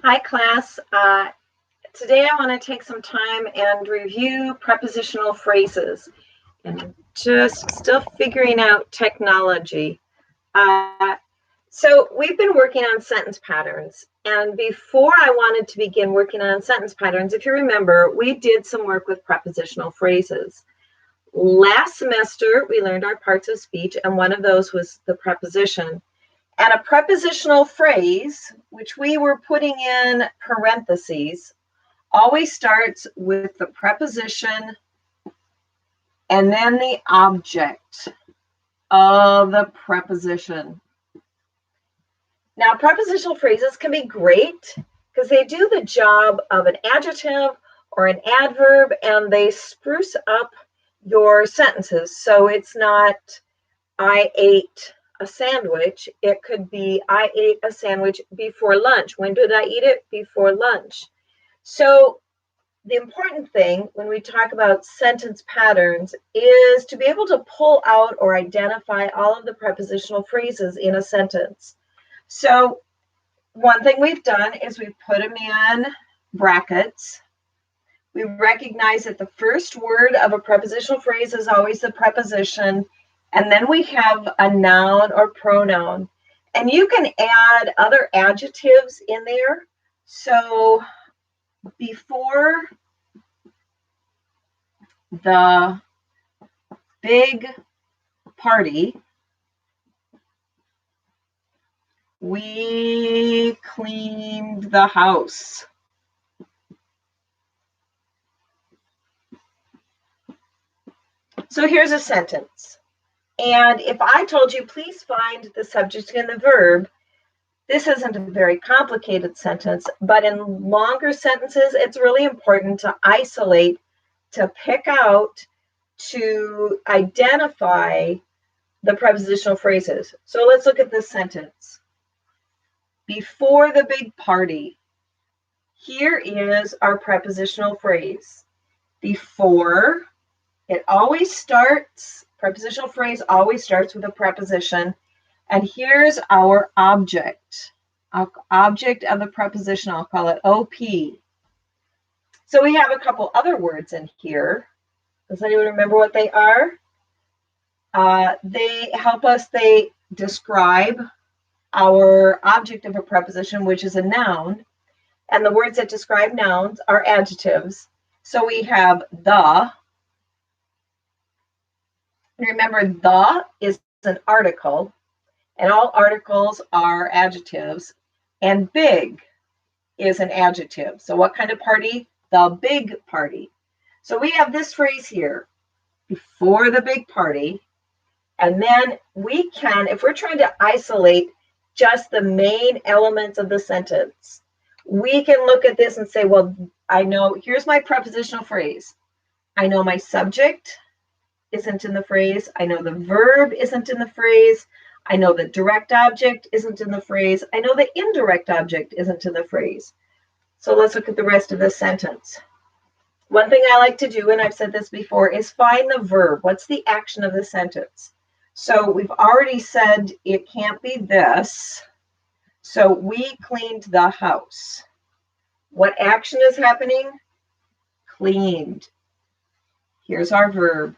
Hi, class. Today I want to take some time and review prepositional phrases and just still figuring out technology. So we've been working on sentence patterns, and before I wanted to begin working on sentence patterns, if you remember, we did some work with prepositional phrases. Last semester, we learned our parts of speech, and one of those was the preposition. And a prepositional phrase, which we were putting in parentheses, always starts with the preposition and then the object of the preposition. Now, prepositional phrases can be great because they do the job of an adjective or an adverb, and they spruce up your sentences. So it's not, I ate a sandwich. It could be, I ate a sandwich before lunch. When did I eat it? Before lunch. So the important thing when we talk about sentence patterns is to be able to pull out or identify all of the prepositional phrases in a sentence. So one thing we've done is we've put them in brackets. We recognize that the first word of a prepositional phrase is always the preposition, and then we have a noun or pronoun. And you can add other adjectives in there. So before the big party, we cleaned the house. So here's a sentence. And if I told you, please find the subject and the verb, this isn't a very complicated sentence, but in longer sentences, it's really important to isolate, to pick out, to identify the prepositional phrases. So let's look at this sentence. Before the big party. Here is our prepositional phrase. Before, it always starts, prepositional phrase always starts with a preposition. And here's our object. Our object of the preposition, I'll call it OP. So we have a couple other words in here. Does anyone remember what they are? They help us, they describe our object of a preposition, which is a noun. And the words that describe nouns are adjectives. So we have the. Remember, the is an article, and all articles are adjectives, and big is an adjective. So what kind of party? The big party. So we have this phrase here, before the big party, and then we can, if we're trying to isolate just the main elements of the sentence, we can look at this and say, well, I know, here's my prepositional phrase. I know my subject isn't in the phrase. I know the verb isn't in the phrase. I know the direct object isn't in the phrase. I know the indirect object isn't in the phrase. So let's look at the rest of this sentence. One thing I like to do, and I've said this before, is find the verb. What's the action of the sentence? So we've already said it can't be this. So we cleaned the house. What action is happening? Cleaned. Here's our verb.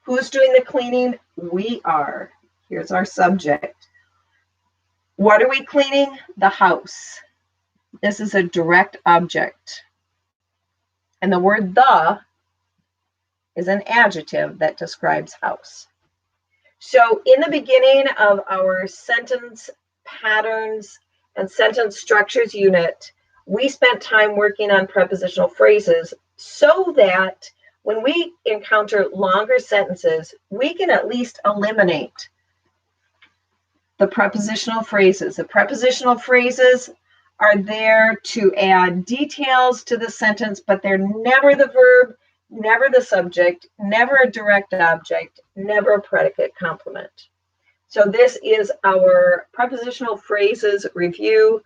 Who's doing the cleaning? We are. Here's our subject. What are we cleaning? The house. This is a direct object. And the word the is an adjective that describes house. So in the beginning of our sentence patterns and sentence structures unit, we spent time working on prepositional phrases so that when we encounter longer sentences, we can at least eliminate the prepositional phrases. The prepositional phrases are there to add details to the sentence, but they're never the verb, never the subject, never a direct object, never a predicate complement. So this is our prepositional phrases review.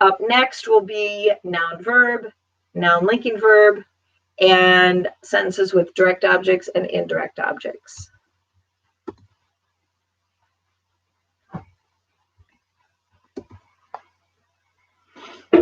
Up next will be noun verb, noun linking verb, and sentences with direct objects and indirect objects.